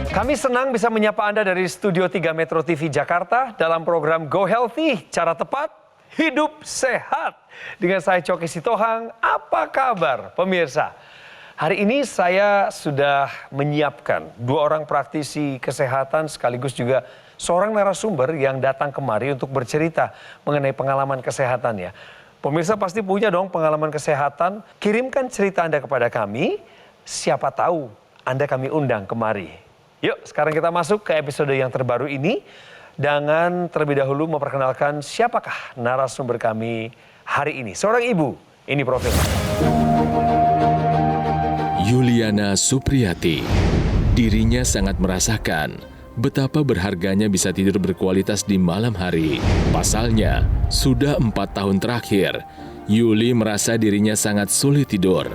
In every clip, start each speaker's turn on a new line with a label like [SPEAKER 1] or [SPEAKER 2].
[SPEAKER 1] Kami senang bisa menyapa Anda dari Studio 3 Metro TV Jakarta dalam program Go Healthy, cara tepat, hidup sehat. Dengan saya Coki Sitohang, apa kabar pemirsa? Hari ini saya sudah menyiapkan dua orang praktisi kesehatan sekaligus juga seorang narasumber yang datang kemari untuk bercerita mengenai pengalaman kesehatannya. Pemirsa pasti punya dong pengalaman kesehatan, kirimkan cerita Anda kepada kami, siapa tahu Anda kami undang kemari. Yuk, sekarang kita masuk ke episode yang terbaru ini. Dengan terlebih dahulu memperkenalkan siapakah narasumber kami hari ini. Seorang ibu, ini profilnya.
[SPEAKER 2] Yuliana Supriyati. Dirinya sangat merasakan betapa berharganya bisa tidur berkualitas di malam hari. Pasalnya, sudah 4 tahun terakhir, Yuli merasa dirinya sangat sulit tidur.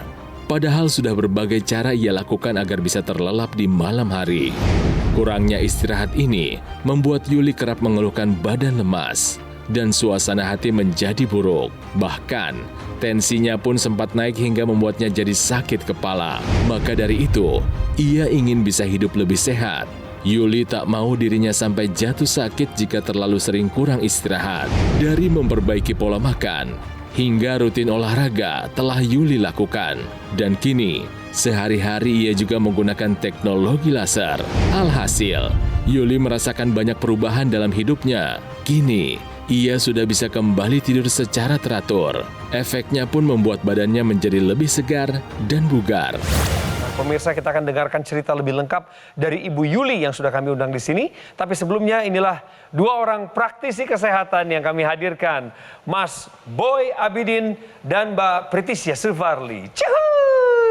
[SPEAKER 2] Padahal sudah berbagai cara ia lakukan agar bisa terlelap di malam hari. Kurangnya istirahat ini membuat Yuli kerap mengeluhkan badan lemas dan suasana hati menjadi buruk. Bahkan, tensinya pun sempat naik hingga membuatnya jadi sakit kepala. Maka dari itu, ia ingin bisa hidup lebih sehat. Yuli tak mau dirinya sampai jatuh sakit jika terlalu sering kurang istirahat. Dari memperbaiki pola makan hingga rutin olahraga telah Yuli lakukan. Dan kini, sehari-hari ia juga menggunakan teknologi laser. Alhasil, Yuli merasakan banyak perubahan dalam hidupnya. Kini, ia sudah bisa kembali tidur secara teratur. Efeknya pun membuat badannya menjadi lebih segar dan bugar.
[SPEAKER 1] Pemirsa, kita akan dengarkan cerita lebih lengkap dari Ibu Yuli yang sudah kami undang di sini. Tapi sebelumnya inilah dua orang praktisi kesehatan yang kami hadirkan. Mas Boy Abidin dan Mbak Pritisya Sufarli.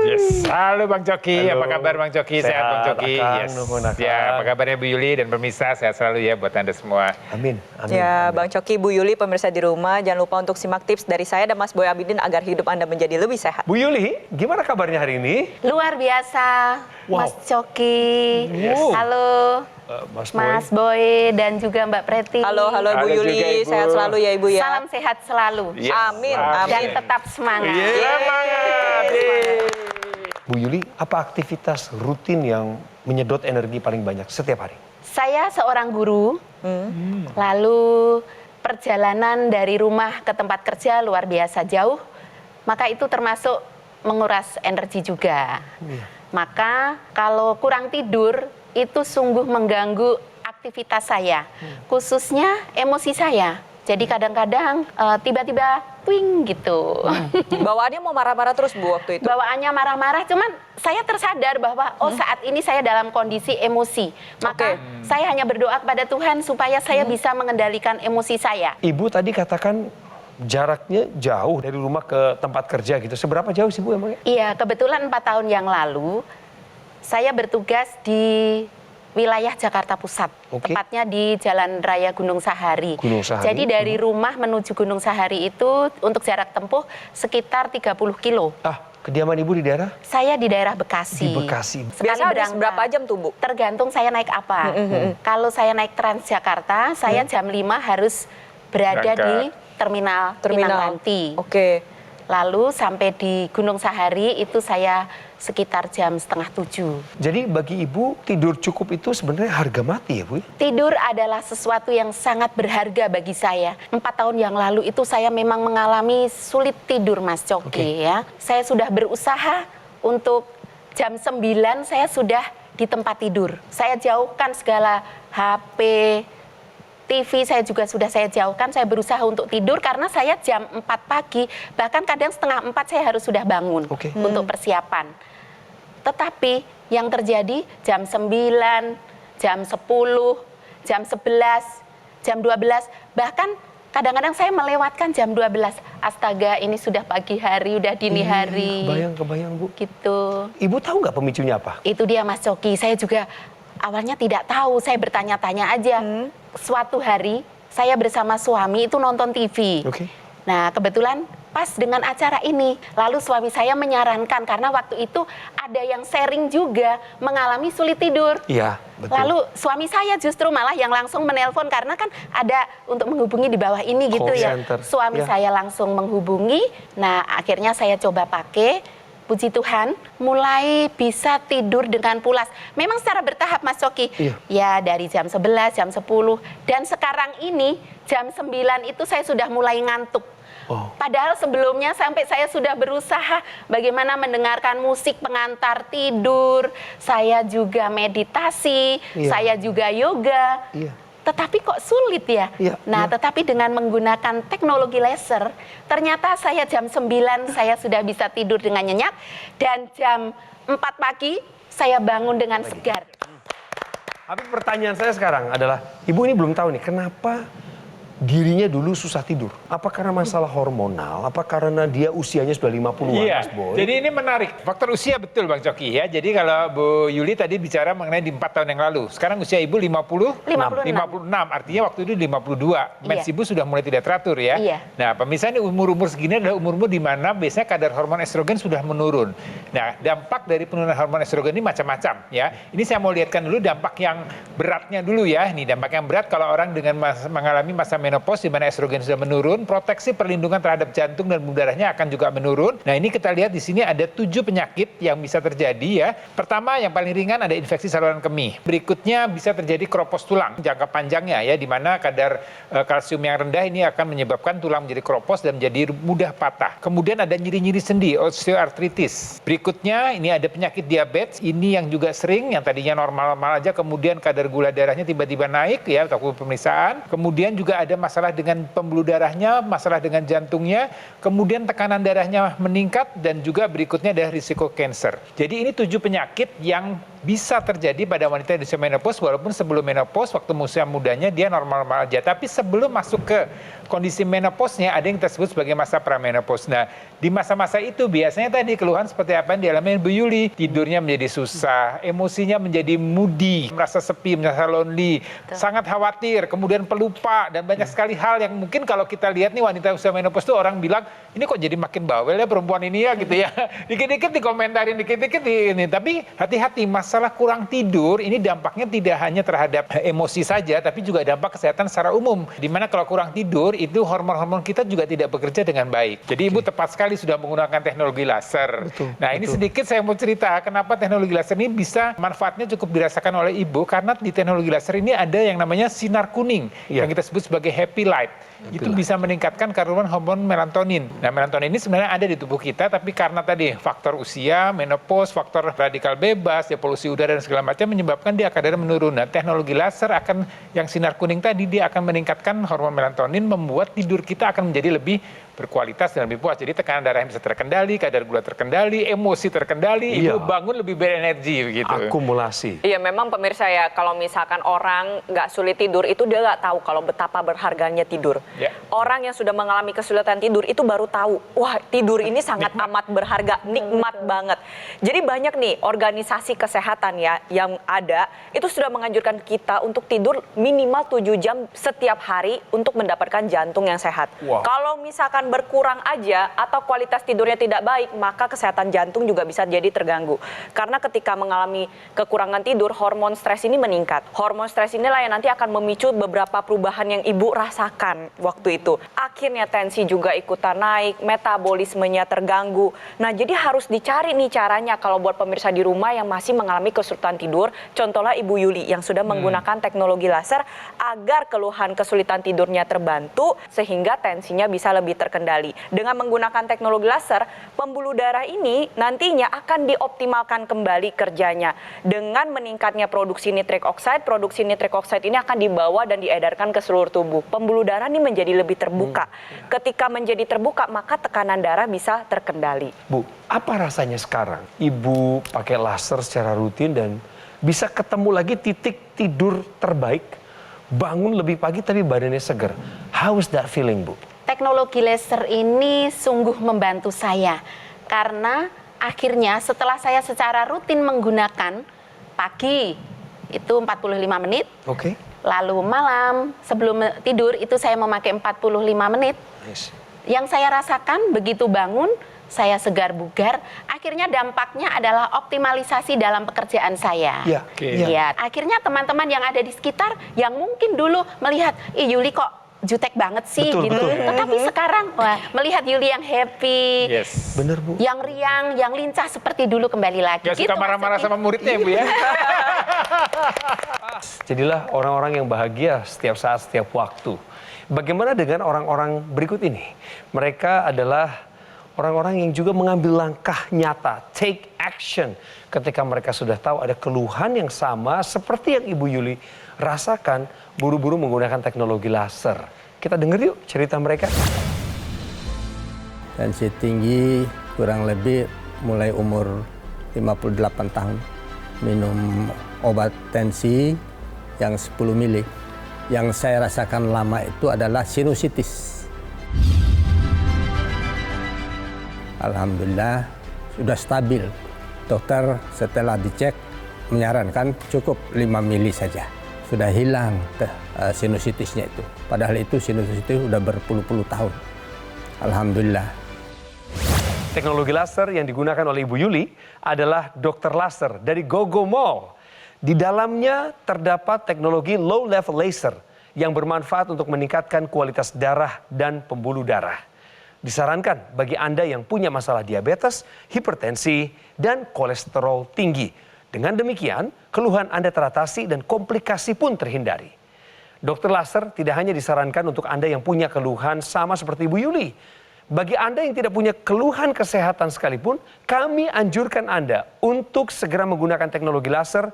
[SPEAKER 3] Yes. Halo Bang Coki,
[SPEAKER 1] Halo.
[SPEAKER 3] apa kabar Bang Coki? Sehat Bang Coki?
[SPEAKER 1] Yes.
[SPEAKER 3] Ya, apa kabarnya Bu Yuli dan pemirsa? Sehat selalu ya buat Anda semua.
[SPEAKER 1] Amin. Amin.
[SPEAKER 4] Ya,
[SPEAKER 1] Amin.
[SPEAKER 4] Bang Coki, Bu Yuli, pemirsa di rumah, jangan lupa untuk simak tips dari saya dan Mas Boy Abidin agar hidup Anda menjadi lebih sehat.
[SPEAKER 1] Bu Yuli, gimana kabarnya hari ini?
[SPEAKER 5] Luar biasa,
[SPEAKER 1] Wow.
[SPEAKER 5] Mas Coki.
[SPEAKER 1] Yes.
[SPEAKER 5] Halo,
[SPEAKER 1] Mas Boy.
[SPEAKER 5] Mas Boy dan juga Mbak Preti.
[SPEAKER 4] Halo Bu
[SPEAKER 3] Halo juga,
[SPEAKER 4] Yuli,
[SPEAKER 3] Ibu.
[SPEAKER 4] sehat selalu ya Ibu ya.
[SPEAKER 5] Salam sehat selalu.
[SPEAKER 3] Yes.
[SPEAKER 4] Amin,
[SPEAKER 3] Amin.
[SPEAKER 5] Dan
[SPEAKER 4] amin.
[SPEAKER 5] tetap semangat.
[SPEAKER 3] Semangat! Yeay.
[SPEAKER 1] Bu Yuli, apa aktivitas rutin yang menyedot energi paling banyak setiap hari?
[SPEAKER 5] Saya seorang guru, lalu perjalanan dari rumah ke tempat kerja luar biasa jauh, maka itu termasuk menguras energi juga. Maka kalau kurang tidur, itu sungguh mengganggu aktivitas saya, khususnya emosi saya. Jadi kadang-kadang tiba-tiba twing gitu.
[SPEAKER 4] Bawaannya mau marah-marah terus Bu waktu itu?
[SPEAKER 5] Bawaannya marah-marah, cuman saya tersadar bahwa saat ini saya dalam kondisi emosi. Maka saya hanya berdoa kepada Tuhan supaya saya bisa mengendalikan emosi saya.
[SPEAKER 1] Ibu tadi katakan jaraknya jauh dari rumah ke tempat kerja gitu. Seberapa jauh sih Bu emangnya?
[SPEAKER 5] Iya, kebetulan 4 tahun yang lalu saya bertugas di wilayah Jakarta Pusat,
[SPEAKER 1] Oke.
[SPEAKER 5] tepatnya di Jalan Raya Gunung Sahari.
[SPEAKER 1] Gunung Sahari.
[SPEAKER 5] Jadi dari rumah menuju Gunung Sahari itu untuk jarak tempuh sekitar 30 kilo.
[SPEAKER 1] Kediaman Ibu di daerah?
[SPEAKER 5] Saya di daerah Bekasi.
[SPEAKER 1] Di Bekasi.
[SPEAKER 5] Sekali
[SPEAKER 4] Biasa habis
[SPEAKER 5] berangkat.
[SPEAKER 4] berapa jam tuh Bu?
[SPEAKER 5] Tergantung saya naik apa. Kalau saya naik Transjakarta, saya jam 5 harus berada
[SPEAKER 3] Berangkat.
[SPEAKER 5] di terminal Pinangranti.
[SPEAKER 4] Oke.
[SPEAKER 5] Lalu sampai di Gunung Sahari itu saya sekitar jam 6:30.
[SPEAKER 1] Jadi bagi Ibu tidur cukup itu sebenarnya harga mati ya Bu?
[SPEAKER 5] Tidur adalah sesuatu yang sangat berharga bagi saya. 4 tahun yang lalu itu saya memang mengalami sulit tidur Mas Coki ya. Saya sudah berusaha untuk jam 9 saya sudah di tempat tidur. Saya jauhkan segala HP, TV saya juga sudah saya jauhkan. Saya berusaha untuk tidur karena saya jam 4 pagi, bahkan kadang setengah 4 saya harus sudah bangun untuk persiapan. Tetapi yang terjadi jam 9, jam 10, jam 11, jam 12, bahkan kadang-kadang saya melewatkan jam 12. Astaga, ini sudah pagi hari, udah dini hari.
[SPEAKER 1] Kebayang Bu.
[SPEAKER 5] Gitu.
[SPEAKER 1] Ibu tahu nggak pemicunya apa?
[SPEAKER 5] Itu dia Mas Coki, saya juga awalnya tidak tahu, saya bertanya-tanya aja. Suatu hari saya bersama suami itu nonton TV.
[SPEAKER 1] Oke.
[SPEAKER 5] Nah kebetulan pas dengan acara ini, lalu suami saya menyarankan karena waktu itu ada yang sharing juga mengalami sulit tidur.
[SPEAKER 1] Iya, betul.
[SPEAKER 5] Lalu suami saya justru malah yang langsung menelpon karena kan ada untuk menghubungi di bawah ini gitu
[SPEAKER 1] Call
[SPEAKER 5] ya.
[SPEAKER 1] center.
[SPEAKER 5] Suami
[SPEAKER 1] Ya.
[SPEAKER 5] saya langsung menghubungi. Nah akhirnya saya coba pakai. puji Tuhan, mulai bisa tidur dengan pulas. Memang secara bertahap Mas Coki.
[SPEAKER 1] Iya.
[SPEAKER 5] Ya dari jam 11, jam 10, dan sekarang ini jam 9 itu saya sudah mulai ngantuk.
[SPEAKER 1] Oh.
[SPEAKER 5] Padahal sebelumnya sampai saya sudah berusaha bagaimana mendengarkan musik pengantar tidur, saya juga meditasi,
[SPEAKER 1] Iya.
[SPEAKER 5] saya juga yoga.
[SPEAKER 1] Iya.
[SPEAKER 5] Tetapi kok sulit ya?
[SPEAKER 1] Iya,
[SPEAKER 5] Nah,
[SPEAKER 1] iya.
[SPEAKER 5] tetapi dengan menggunakan teknologi laser, ternyata saya jam 9 saya sudah bisa tidur dengan nyenyak, dan jam 4 pagi saya bangun dengan segar.
[SPEAKER 1] Tapi pertanyaan saya sekarang adalah, Ibu ini belum tahu nih, kenapa dirinya dulu susah tidur? Apa karena masalah hormonal? Apa karena dia usianya sudah 50-an,
[SPEAKER 3] Iya,
[SPEAKER 1] Mas Boy?
[SPEAKER 3] jadi ini menarik. Faktor usia betul Bang Coki ya. Jadi kalau Bu Yuli tadi bicara mengenai di 4 tahun yang lalu. Sekarang usia Ibu 56. 56. Artinya waktu itu 52. Mens
[SPEAKER 5] Iya.
[SPEAKER 3] Ibu sudah mulai tidak teratur ya.
[SPEAKER 5] Iya.
[SPEAKER 3] Nah, pemirsa, ini umur-umur segini adalah umur-umur di mana biasanya kadar hormon estrogen sudah menurun. Nah, dampak dari penurunan hormon estrogen ini macam-macam ya. Ini saya mau lihatkan dulu dampak yang beratnya dulu ya. Ini dampak yang berat kalau orang dengan mengalami masa menopause di mana estrogen sudah menurun, proteksi perlindungan terhadap jantung dan pembuluh darahnya akan juga menurun. Nah, ini kita lihat di sini ada 7 penyakit yang bisa terjadi ya. Pertama, yang paling ringan ada infeksi saluran kemih. Berikutnya bisa terjadi keropos tulang jangka panjangnya ya, di mana kadar kalsium yang rendah ini akan menyebabkan tulang menjadi keropos dan menjadi mudah patah. Kemudian ada nyeri-nyeri sendi, osteoartritis. Berikutnya ini ada penyakit diabetes, ini yang juga sering, yang tadinya normal-normal aja, kemudian kadar gula darahnya tiba-tiba naik ya, waktu pemeriksaan. Kemudian juga ada masalah dengan pembuluh darahnya, masalah dengan jantungnya, kemudian tekanan darahnya meningkat, dan juga berikutnya ada risiko kanker. Jadi ini 7 penyakit yang bisa terjadi pada wanita di usia menopause, walaupun sebelum menopause, waktu usia mudanya dia normal-normal aja. Tapi sebelum masuk ke kondisi menopause-nya, ada yang kita sebut sebagai masa pramenopause. Nah, di masa-masa itu biasanya tadi keluhan seperti apa yang dialami Bu Yuli. Tidurnya menjadi susah, emosinya menjadi moody, merasa sepi, merasa lonely, sangat khawatir, kemudian pelupa, dan banyak sekali hal yang mungkin kalau kita lihat nih wanita usia menopause itu orang bilang, ini kok jadi makin bawel ya perempuan ini ya gitu ya. Dikit-dikit dikomentarin, dikit-dikit ini. Tapi hati-hati, masalah kurang tidur ini dampaknya tidak hanya terhadap emosi saja, tapi juga dampak kesehatan secara umum. Dimana kalau kurang tidur, itu hormon-hormon kita juga tidak bekerja dengan baik. Jadi Ibu tepat sekali sudah menggunakan teknologi laser. Nah, ini sedikit saya mau cerita kenapa teknologi laser ini bisa manfaatnya cukup dirasakan oleh Ibu, karena di teknologi laser ini ada yang namanya sinar kuning, yang kita sebut sebagai happy light. Itu bisa meningkatkan kandungan hormon melatonin. Nah, melatonin ini sebenarnya ada di tubuh kita, tapi karena tadi faktor usia, menopause, faktor radikal bebas, ya polusi udara dan segala macam menyebabkan dia kadar menurun. Nah, teknologi laser akan, yang sinar kuning tadi, dia akan meningkatkan hormon melatonin, membuat tidur kita akan menjadi lebih berkualitas dan lebih puas. Jadi tekanan darah bisa terkendali, kadar gula terkendali, emosi terkendali, Ibu bangun lebih berenergi begitu.
[SPEAKER 1] Akumulasi.
[SPEAKER 4] Iya, memang pemirsa ya, kalau misalkan orang nggak sulit tidur, itu dia nggak tahu kalau betapa berharganya tidur.
[SPEAKER 3] Ya.
[SPEAKER 4] Orang yang sudah mengalami kesulitan tidur itu baru tahu, wah tidur ini sangat amat berharga, nikmat banget. Jadi banyak nih organisasi kesehatan ya yang ada, itu sudah menganjurkan kita untuk tidur minimal 7 jam setiap hari untuk mendapatkan jantung yang sehat.
[SPEAKER 1] Wow.
[SPEAKER 4] Kalau misalkan berkurang aja atau kualitas tidurnya tidak baik, maka kesehatan jantung juga bisa jadi terganggu. Karena ketika mengalami kekurangan tidur, hormon stres ini meningkat. Hormon stres inilah yang nanti akan memicu beberapa perubahan yang Ibu rasakan waktu itu. Akhirnya tensi juga ikutan naik, metabolismenya terganggu. Nah, jadi harus dicari nih caranya kalau buat pemirsa di rumah yang masih mengalami kesulitan tidur, contohnya Ibu Yuli yang sudah menggunakan teknologi laser agar keluhan kesulitan tidurnya terbantu sehingga tensinya bisa lebih terkendali. Dengan menggunakan teknologi laser, pembuluh darah ini nantinya akan dioptimalkan kembali kerjanya. Dengan meningkatnya produksi nitrik oxide ini akan dibawa dan diedarkan ke seluruh tubuh. Pembuluh darah ini menjadi lebih terbuka. Ketika menjadi terbuka, maka tekanan darah bisa terkendali.
[SPEAKER 1] Bu, apa rasanya sekarang Ibu pakai laser secara rutin dan bisa ketemu lagi titik tidur terbaik, bangun lebih pagi tapi badannya segar? How is that feeling, Bu?
[SPEAKER 5] Teknologi laser ini sungguh membantu saya karena akhirnya setelah saya secara rutin menggunakan pagi itu 45 menit, lalu malam sebelum tidur itu saya memakai 45 menit.
[SPEAKER 1] Nice.
[SPEAKER 5] Yang saya rasakan begitu bangun saya segar bugar, akhirnya dampaknya adalah optimalisasi dalam pekerjaan saya.
[SPEAKER 1] Ya,
[SPEAKER 5] Ya, akhirnya teman-teman yang ada di sekitar yang mungkin dulu melihat, Yuli kok jutek banget sih
[SPEAKER 1] Betul,
[SPEAKER 5] gitu.
[SPEAKER 1] betul.
[SPEAKER 5] Tetapi sekarang wah, melihat Yuli yang happy,
[SPEAKER 3] Yes.
[SPEAKER 1] Bener, Bu.
[SPEAKER 5] yang riang, yang lincah seperti dulu kembali lagi.
[SPEAKER 3] Gak suka
[SPEAKER 5] Mas
[SPEAKER 3] marah-marah
[SPEAKER 5] Yogi.
[SPEAKER 3] sama muridnya ya Bu ya.
[SPEAKER 1] Jadilah orang-orang yang bahagia setiap saat, setiap waktu. Bagaimana dengan orang-orang berikut ini? Mereka adalah orang-orang yang juga mengambil langkah nyata, take action, ketika mereka sudah tahu ada keluhan yang sama seperti yang Ibu Yuli rasakan, buru-buru menggunakan teknologi laser. Kita dengar yuk cerita mereka.
[SPEAKER 6] Tensi tinggi kurang lebih mulai umur 58 tahun. Minum obat tensi yang 10 mili. Yang saya rasakan lama itu adalah sinusitis. Alhamdulillah sudah stabil. Dokter setelah dicek menyarankan cukup 5 mili saja. Sudah hilang sinusitisnya itu. Padahal itu sinusitis sudah berpuluh-puluh tahun. Alhamdulillah.
[SPEAKER 1] Teknologi laser yang digunakan oleh Ibu Yuli adalah dokter laser dari GoGo Mall. Di dalamnya terdapat teknologi low level laser yang bermanfaat untuk meningkatkan kualitas darah dan pembuluh darah. Disarankan bagi Anda yang punya masalah diabetes, hipertensi, dan kolesterol tinggi. Dengan demikian, keluhan Anda teratasi dan komplikasi pun terhindari. Dokter laser tidak hanya disarankan untuk Anda yang punya keluhan sama seperti Ibu Yuli. Bagi Anda yang tidak punya keluhan kesehatan sekalipun, kami anjurkan Anda untuk segera menggunakan teknologi laser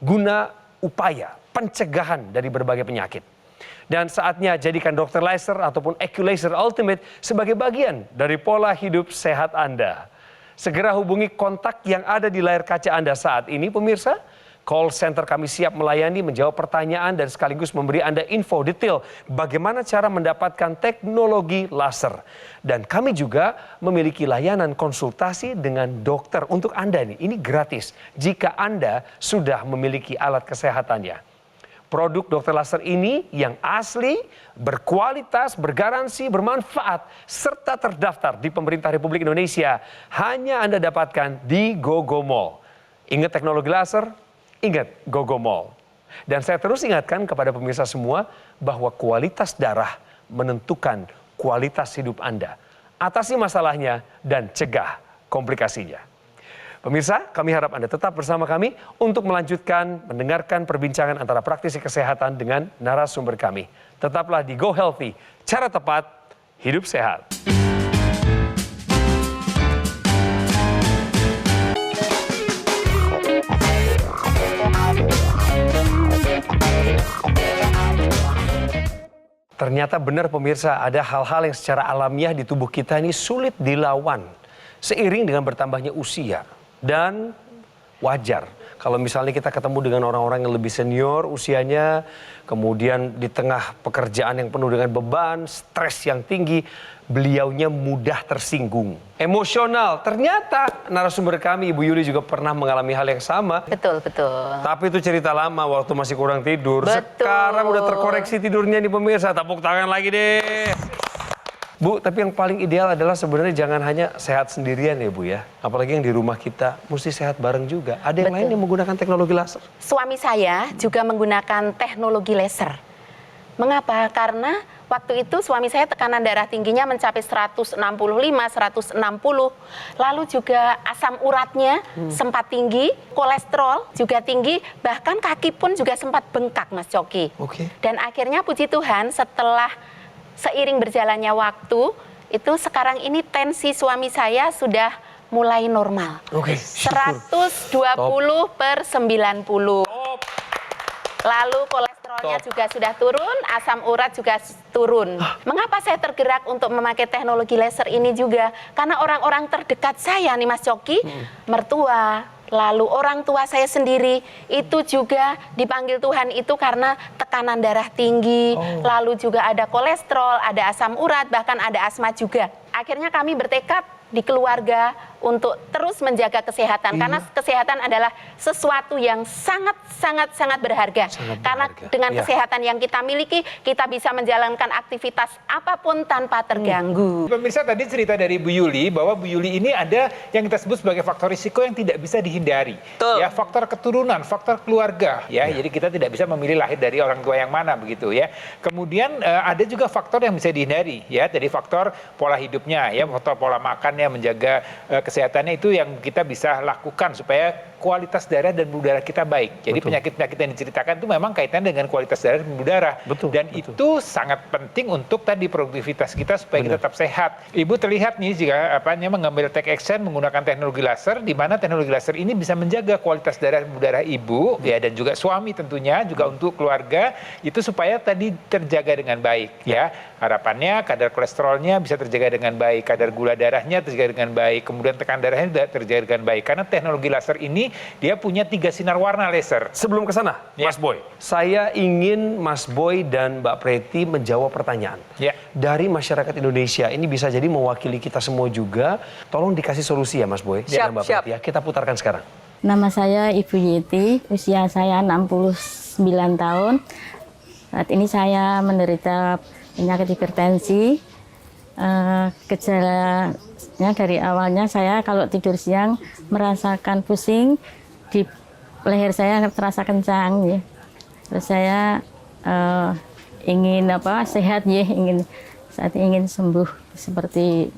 [SPEAKER 1] guna upaya pencegahan dari berbagai penyakit. Dan saatnya jadikan dokter laser ataupun EcuLaser Ultimate sebagai bagian dari pola hidup sehat Anda. Segera hubungi kontak yang ada di layar kaca Anda saat ini, pemirsa. Call center kami siap melayani, menjawab pertanyaan dan sekaligus memberi Anda info detail bagaimana cara mendapatkan teknologi laser. Dan kami juga memiliki layanan konsultasi dengan dokter untuk Anda nih. Ini gratis jika Anda sudah memiliki alat kesehatannya. Produk dokter laser ini yang asli, berkualitas, bergaransi, bermanfaat, serta terdaftar di pemerintah Republik Indonesia hanya Anda dapatkan di GoGo Mall. Ingat teknologi laser? Ingat GoGo Mall. Dan saya terus ingatkan kepada pemirsa semua bahwa kualitas darah menentukan kualitas hidup Anda. Atasi masalahnya dan cegah komplikasinya. Pemirsa, kami harap Anda tetap bersama kami untuk melanjutkan mendengarkan perbincangan antara praktisi kesehatan dengan narasumber kami. Tetaplah di Go Healthy, cara tepat, hidup sehat. Ternyata benar pemirsa, ada hal-hal yang secara alamiah di tubuh kita ini sulit dilawan seiring dengan bertambahnya usia. Dan wajar kalau misalnya kita ketemu dengan orang-orang yang lebih senior usianya, kemudian di tengah pekerjaan yang penuh dengan beban, stres yang tinggi, beliaunya mudah tersinggung. Emosional, ternyata narasumber kami Ibu Yuli juga pernah mengalami hal yang sama.
[SPEAKER 5] Betul, betul.
[SPEAKER 1] Tapi itu cerita lama waktu masih kurang tidur.
[SPEAKER 5] Betul.
[SPEAKER 1] Sekarang udah terkoreksi tidurnya nih pemirsa, tepuk tangan lagi deh. Bu, tapi yang paling ideal adalah sebenarnya jangan hanya sehat sendirian ya Bu ya. Apalagi yang di rumah kita, mesti sehat bareng juga. Ada yang
[SPEAKER 5] Betul.
[SPEAKER 1] lain yang menggunakan teknologi laser?
[SPEAKER 5] Suami saya juga menggunakan teknologi laser. Mengapa? Karena waktu itu suami saya tekanan darah tingginya mencapai 165, 160. Lalu juga asam uratnya sempat tinggi, kolesterol juga tinggi, bahkan kaki pun juga sempat bengkak, Mas Coki.
[SPEAKER 1] Oke.
[SPEAKER 5] Dan akhirnya puji Tuhan setelah seiring berjalannya waktu, itu sekarang ini tensi suami saya sudah mulai normal.
[SPEAKER 1] Oke, syukur.
[SPEAKER 5] 120/90. Lalu kolesterolnya juga sudah turun, asam urat juga turun. Mengapa saya tergerak untuk memakai teknologi laser ini juga? Karena orang-orang terdekat saya nih Mas Coki, mertua, lalu orang tua saya sendiri itu juga dipanggil Tuhan itu karena tekanan darah tinggi, lalu juga ada kolesterol, ada asam urat, bahkan ada asma juga. Akhirnya kami bertekad di keluarga untuk terus menjaga kesehatan. Karena kesehatan adalah sesuatu yang sangat berharga. Karena dengan kesehatan yang kita miliki, kita bisa menjalankan aktivitas apapun tanpa terganggu.
[SPEAKER 3] Pemirsa, tadi cerita dari Bu Yuli bahwa Bu Yuli ini ada yang kita sebut sebagai faktor risiko yang tidak bisa dihindari. Ya, faktor keturunan, faktor keluarga. Ya, jadi kita tidak bisa memilih lahir dari orang tua yang mana begitu ya. Kemudian ada juga faktor yang bisa dihindari ya, dari faktor pola hidupnya ya, faktor pola makannya, menjaga kesehatannya itu yang kita bisa lakukan supaya kualitas darah dan pembuluh darah kita baik. Jadi penyakit-penyakit yang diceritakan itu memang kaitannya dengan kualitas darah dan pembuluh darah. Dan itu sangat penting untuk tadi produktivitas kita supaya kita tetap sehat. Ibu terlihat nih jika mengambil take action menggunakan teknologi laser, di mana teknologi laser ini bisa menjaga kualitas darah dan pembuluh darah ibu ya, dan juga suami tentunya, juga untuk keluarga itu supaya tadi terjaga dengan baik ya. Harapannya kadar kolesterolnya bisa terjaga dengan baik, kadar gula darahnya terjaga dengan baik, kemudian tekanan darahnya juga terjaga dengan baik. Karena teknologi laser ini dia punya 3 sinar warna laser.
[SPEAKER 1] Sebelum ke sana, Mas Boy, saya ingin Mas Boy dan Mbak Preti menjawab pertanyaan. Dari masyarakat Indonesia, ini bisa jadi mewakili kita semua juga. Tolong dikasih solusi ya Mas Boy dan Mbak Preti ya. Kita putarkan sekarang.
[SPEAKER 7] Nama saya Ibu Yeti, usia saya 69 tahun. Saat ini saya menderita penyakit hipertensi. Gejalanya dari awalnya saya kalau tidur siang merasakan pusing, di leher saya terasa kencang ya. Terus saya ingin sehat ya, ingin sembuh seperti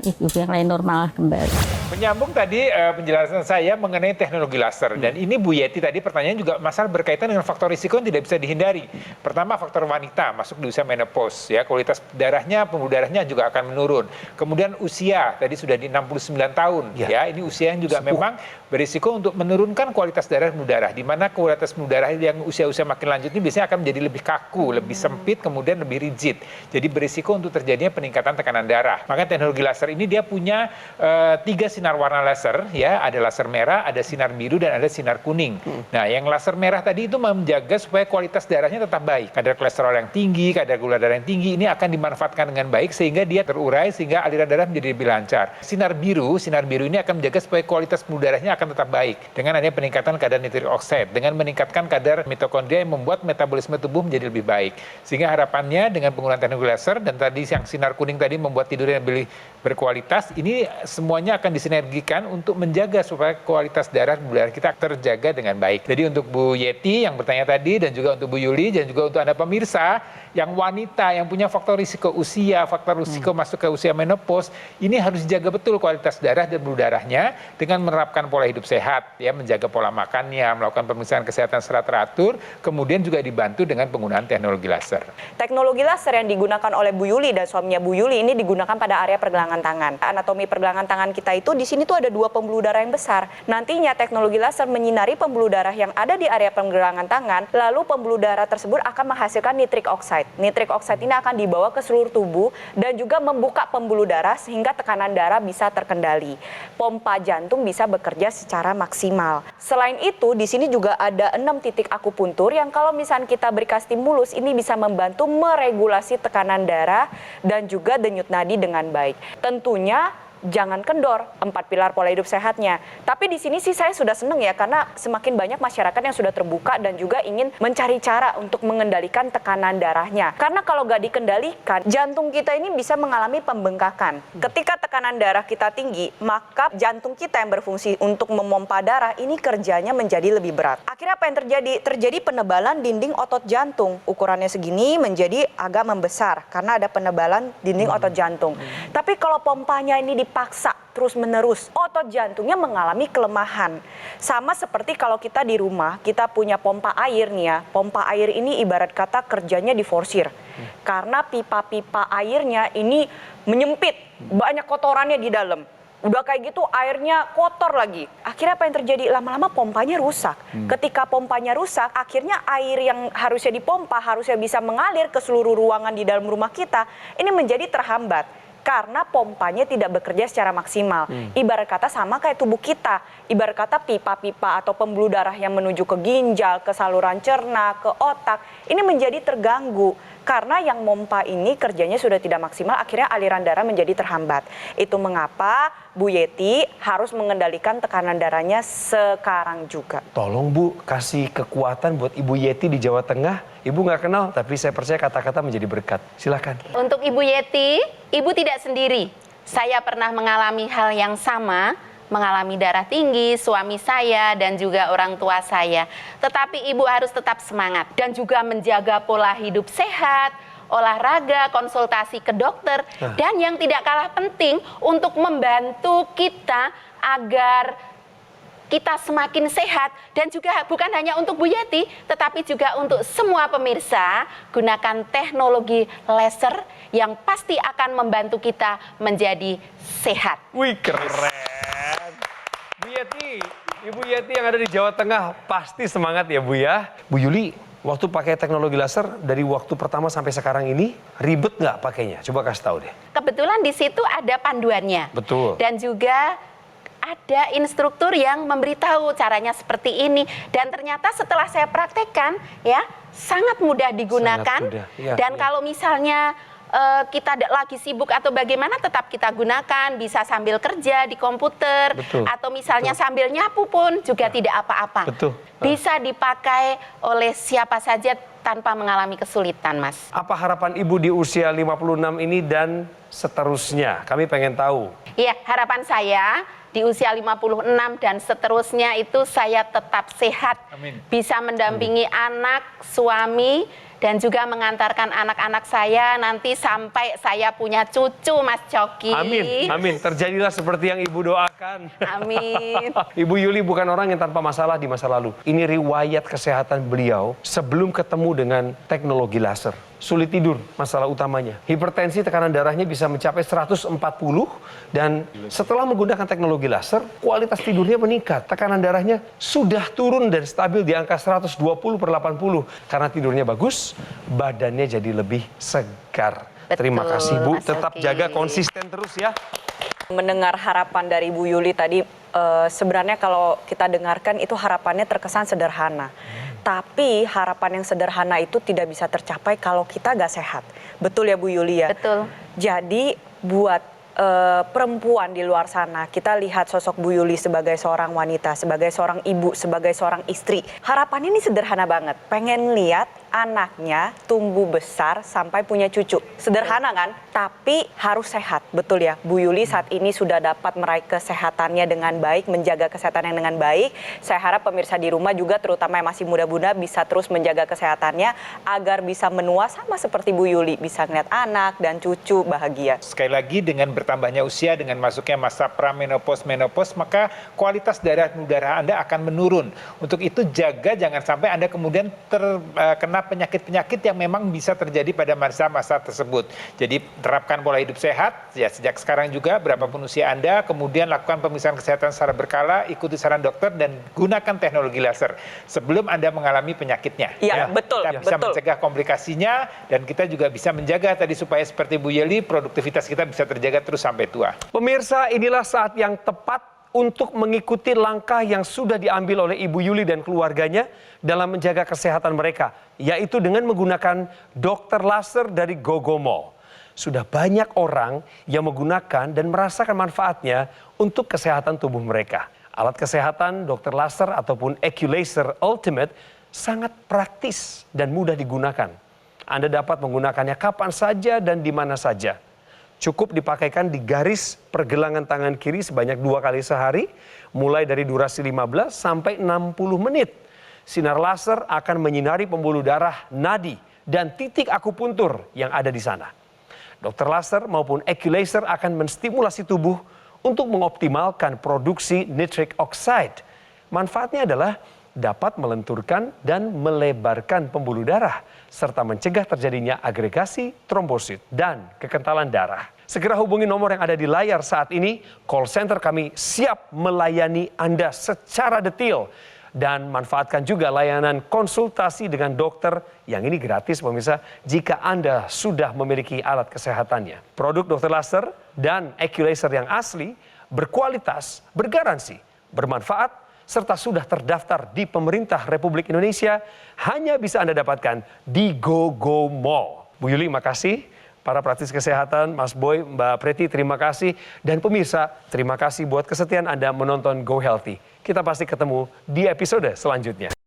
[SPEAKER 7] ibu yang lain normal kembali.
[SPEAKER 3] Menyambung tadi penjelasan saya mengenai teknologi laser, dan ini Bu Yeti tadi pertanyaan juga masalah berkaitan dengan faktor risiko yang tidak bisa dihindari. Pertama, faktor wanita masuk di usia menopause ya, kualitas darahnya, pembuluh darahnya juga akan menurun. Kemudian usia tadi sudah di 69 tahun ya, ini usia yang juga memang berisiko untuk menurunkan kualitas darah dan pembuluh darah, di mana kualitas pembuluh darah yang usia-usia makin lanjut ini biasanya akan menjadi lebih kaku, lebih sempit, kemudian lebih rigid. Jadi berisiko untuk terjadinya peningkatan tekanan darah. Maka teknologi laser ini dia punya 3 sinar warna laser ya, ada laser merah, ada sinar biru, dan ada sinar kuning. Nah, yang laser merah tadi itu menjaga supaya kualitas darahnya tetap baik. Kadar kolesterol yang tinggi, kadar gula darah yang tinggi ini akan dimanfaatkan dengan baik sehingga dia terurai, sehingga aliran darah menjadi lebih lancar. Sinar biru ini akan menjaga supaya kualitas pembuluh darahnya akan tetap baik dengan adanya peningkatan kadar nitrik oksida, dengan meningkatkan kadar mitokondria yang membuat metabolisme tubuh menjadi lebih baik. Sehingga harapannya dengan penggunaan teknologi laser dan tadi yang sinar kuning tadi membuat tidur yang lebih berkualitas, ini semuanya akan disinergikan untuk menjaga supaya kualitas darah kita terjaga dengan baik. Jadi untuk Bu Yeti yang bertanya tadi, dan juga untuk Bu Yuli, dan juga untuk Anda pemirsa yang wanita yang punya faktor risiko usia, faktor risiko masuk ke usia menopause, ini harus dijaga betul kualitas darah dan pembuluh darahnya dengan menerapkan pola hidup sehat ya, menjaga pola makannya, melakukan pemeriksaan kesehatan secara teratur, kemudian juga dibantu dengan penggunaan teknologi laser.
[SPEAKER 4] Teknologi laser yang digunakan oleh Bu Yuli dan suaminya Bu Yuli ini digunakan pada area pergelangan tangan. Anatomi pergelangan tangan kita itu di sini tuh ada 2 pembuluh darah yang besar. Nantinya teknologi laser menyinari pembuluh darah yang ada di area pergelangan tangan, lalu pembuluh darah tersebut akan menghasilkan nitrik oksida. Nitrik oksida ini akan dibawa ke seluruh tubuh dan juga membuka pembuluh darah sehingga tekanan darah bisa terkendali. Pompa jantung bisa bekerja secara maksimal. Selain itu, di sini juga ada 6 titik akupuntur yang kalau misalnya kita berikan stimulus, ini bisa membantu meregulasi tekanan darah dan juga denyut nadi dengan baik. Tentunya jangan kendor 4 pilar pola hidup sehatnya. Tapi di sini sih saya sudah senang ya, karena semakin banyak masyarakat yang sudah terbuka dan juga ingin mencari cara untuk mengendalikan tekanan darahnya. Karena kalau nggak dikendalikan, jantung kita ini bisa mengalami pembengkakan. Ketika tekanan darah kita tinggi, maka jantung kita yang berfungsi untuk memompa darah ini kerjanya menjadi lebih berat. Akhirnya apa yang terjadi? Terjadi penebalan dinding otot jantung. Ukurannya segini menjadi agak membesar karena ada penebalan dinding otot jantung. Tapi kalau pompanya ini dipaksa terus-menerus, otot jantungnya mengalami kelemahan. Sama seperti kalau kita di rumah, kita punya pompa air nih ya. Pompa air ini ibarat kata kerjanya diforsir. Karena pipa-pipa airnya ini menyempit, banyak kotorannya di dalam. Udah kayak gitu airnya kotor lagi. Akhirnya apa yang terjadi? Lama-lama pompanya rusak. Ketika pompanya rusak, akhirnya air yang harusnya dipompa, harusnya bisa mengalir ke seluruh ruangan di dalam rumah kita, ini menjadi terhambat. Karena pompanya tidak bekerja secara maksimal. Ibarat kata sama kayak tubuh kita. Ibarat kata pipa-pipa atau pembuluh darah yang menuju ke ginjal, ke saluran cerna, ke otak, ini menjadi terganggu. Karena yang mompa ini kerjanya sudah tidak maksimal, akhirnya aliran darah menjadi terhambat. Itu mengapa Bu Yeti harus mengendalikan tekanan darahnya sekarang juga.
[SPEAKER 1] Tolong Bu, kasih kekuatan buat Ibu Yeti di Jawa Tengah. Ibu nggak kenal, tapi saya percaya kata-kata menjadi berkat. Silakan.
[SPEAKER 5] Untuk Ibu Yeti, Ibu tidak sendiri. Saya pernah mengalami hal yang sama, mengalami darah tinggi, suami saya dan juga orang tua saya. Tetapi Ibu harus tetap semangat dan juga menjaga pola hidup sehat, olahraga, konsultasi ke dokter, dan yang tidak kalah penting untuk membantu kita agar kita semakin sehat, dan juga bukan hanya untuk Bu Yeti, tetapi juga untuk semua pemirsa, gunakan teknologi laser yang pasti akan membantu kita menjadi sehat.
[SPEAKER 1] Wih, keren. Bu Yeti, Ibu Yeti yang ada di Jawa Tengah pasti semangat ya Bu ya. Bu Yuli, waktu pakai teknologi laser dari waktu pertama sampai sekarang ini ribet nggak pakainya? Coba kasih tahu deh.
[SPEAKER 5] Kebetulan di situ ada panduannya.
[SPEAKER 1] Betul.
[SPEAKER 5] Dan juga ada instruktur yang memberitahu caranya seperti ini. Dan ternyata setelah saya praktekkan, ya sangat mudah digunakan.
[SPEAKER 1] Sangat mudah. Ya,
[SPEAKER 5] dan kalau misalnya kita lagi sibuk atau bagaimana, tetap kita gunakan, bisa sambil kerja di komputer.
[SPEAKER 1] Betul.
[SPEAKER 5] Atau misalnya sambil nyapu pun juga tidak apa-apa.
[SPEAKER 1] Betul.
[SPEAKER 5] Bisa dipakai oleh siapa saja tanpa mengalami kesulitan, Mas.
[SPEAKER 1] Apa harapan Ibu di usia 56 ini dan seterusnya? Kami pengen tahu.
[SPEAKER 5] Iya, harapan saya di usia 56 dan seterusnya itu saya tetap sehat.
[SPEAKER 3] Amin.
[SPEAKER 5] Bisa mendampingi anak, suami, dan juga mengantarkan anak-anak saya nanti sampai saya punya cucu, Mas Coki.
[SPEAKER 1] Amin, amin. Terjadilah seperti yang Ibu doakan.
[SPEAKER 5] Amin.
[SPEAKER 1] Ibu Yuli bukan orang yang tanpa masalah di masa lalu. Ini riwayat kesehatan beliau sebelum ketemu dengan teknologi laser. Sulit tidur, masalah utamanya. Hipertensi, tekanan darahnya bisa mencapai 140, dan setelah menggunakan teknologi laser, kualitas tidurnya meningkat. Tekanan darahnya sudah turun dan stabil di angka 120/80. Karena tidurnya bagus, badannya jadi lebih segar. Terima
[SPEAKER 5] Betul,
[SPEAKER 1] kasih Bu,
[SPEAKER 5] Mas
[SPEAKER 1] tetap
[SPEAKER 5] Oki.
[SPEAKER 1] jaga konsisten terus ya.
[SPEAKER 4] Mendengar harapan dari Bu Yuli tadi, sebenarnya kalau kita dengarkan itu harapannya terkesan sederhana. Tapi harapan yang sederhana itu tidak bisa tercapai kalau kita gak sehat. Betul ya Bu Yuli ya?
[SPEAKER 5] Betul.
[SPEAKER 4] Jadi buat perempuan di luar sana, kita lihat sosok Bu Yuli sebagai seorang wanita, sebagai seorang ibu, sebagai seorang istri. Harapannya ini sederhana banget. Pengen lihat anaknya tumbuh besar sampai punya cucu. Sederhana kan? Tapi harus sehat. Betul ya? Bu Yuli saat ini sudah dapat meraih kesehatannya dengan baik, menjaga kesehatannya dengan baik. Saya harap pemirsa di rumah juga, terutama yang masih muda-muda, bisa terus menjaga kesehatannya agar bisa menua sama seperti Bu Yuli. Bisa ngeliat anak dan cucu bahagia.
[SPEAKER 3] Sekali lagi, dengan bertambahnya usia, dengan masuknya masa pramenopause, menopause, maka kualitas darah Anda akan menurun. Untuk itu jaga jangan sampai Anda kemudian terkena penyakit-penyakit yang memang bisa terjadi pada masa-masa tersebut. Jadi terapkan pola hidup sehat ya sejak sekarang juga, berapapun usia Anda, kemudian lakukan pemeriksaan kesehatan secara berkala, ikuti saran dokter, dan gunakan teknologi laser sebelum Anda mengalami penyakitnya.
[SPEAKER 4] Iya, betul.
[SPEAKER 3] Kita bisa mencegah komplikasinya, dan kita juga bisa menjaga tadi supaya seperti Bu Yuli, produktivitas kita bisa terjaga terus sampai tua.
[SPEAKER 1] Pemirsa, inilah saat yang tepat untuk mengikuti langkah yang sudah diambil oleh Ibu Yuli dan keluarganya dalam menjaga kesehatan mereka, yaitu dengan menggunakan dokter laser dari Gogo Mall. Sudah banyak orang yang menggunakan dan merasakan manfaatnya untuk kesehatan tubuh mereka. Alat kesehatan dokter laser ataupun Eculaser Ultimate sangat praktis dan mudah digunakan. Anda dapat menggunakannya kapan saja dan di mana saja. Cukup dipakaikan di garis pergelangan tangan kiri sebanyak 2 kali sehari, mulai dari durasi 15 sampai 60 menit. Sinar laser akan menyinari pembuluh darah, nadi, dan titik akupuntur yang ada di sana. Dokter laser maupun Eculaser akan menstimulasi tubuh untuk mengoptimalkan produksi nitric oxide. Manfaatnya adalah dapat melenturkan dan melebarkan pembuluh darah, serta mencegah terjadinya agregasi, trombosit, dan kekentalan darah. Segera hubungi nomor yang ada di layar saat ini. Call center kami siap melayani Anda secara detail. Dan manfaatkan juga layanan konsultasi dengan dokter yang ini gratis pemirsa jika Anda sudah memiliki alat kesehatannya. Produk dokter laser dan Eculaser yang asli, berkualitas, bergaransi, bermanfaat, serta sudah terdaftar di pemerintah Republik Indonesia, hanya bisa Anda dapatkan di Gogo Mall. Bu Yuli, makasih. Para praktis kesehatan, Mas Boy, Mbak Preti, terima kasih. Dan pemirsa, terima kasih buat kesetiaan Anda menonton Go Healthy. Kita pasti ketemu di episode selanjutnya.